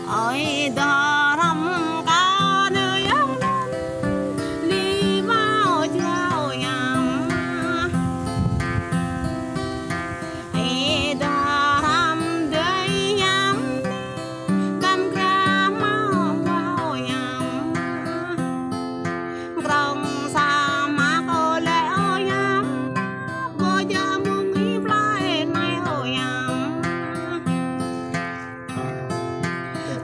ôi đó rắm cá nơi ông đi mau chào nhắm ai đó rắm đây nhắm cầm cá mau vào nhắm trong sa mạc ô lệ ô nhắm vô giờ muốn nghĩ lại ngày ô nhắm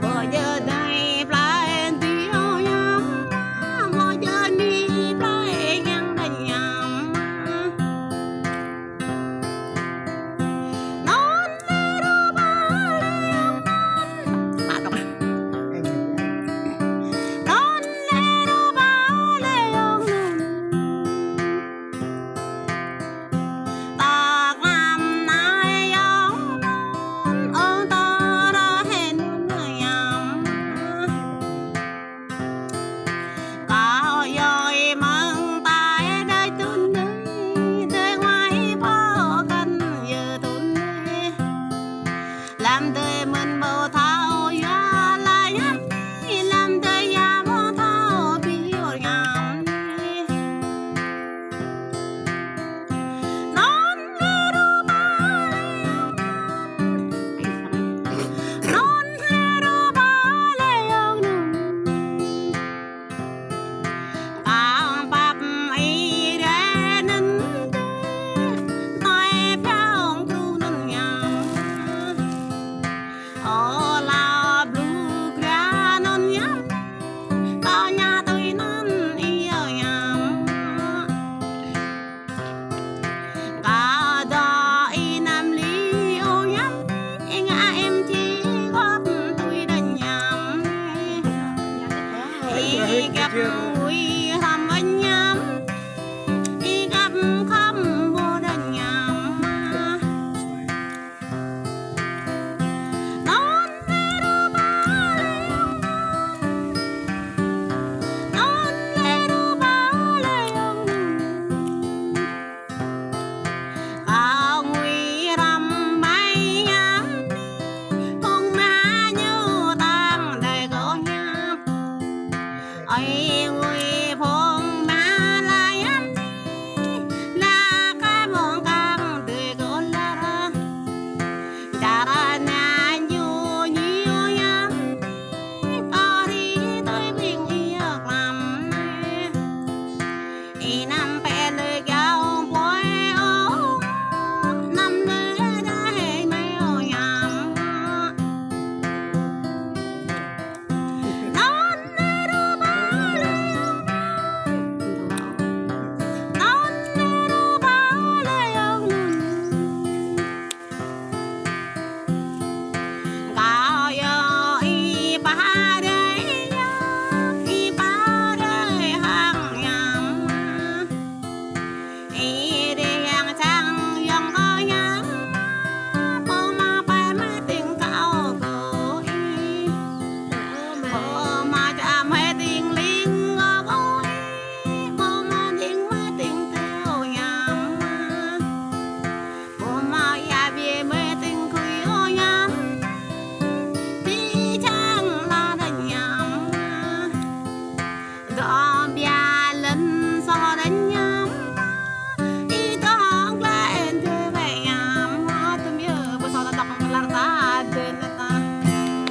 bây giờ đây phải đi ô nhắm bây giờ đi phải nhắm đành nhắm non lê đô ba lê ông non lê đô ba lê ông tạc làm nay ông non ta đã hẹn người nhắm cao dời mừng tay đây tuần đi để ngoài bao cần giờ tuần đi làm đời mình bao thao ya lại nhắm đi làm đời ya bao thao biểu nhắm đi non lê đô ba non lê đô ba lê ông càng bạc ấy để nên nói theo tu nên nhắm ở là blue gra non nhắm tao nhà tôi non yêu nhắm cả đó y nam lý ô nhắm ngã em chỉ góp tôi đành nhắm gặp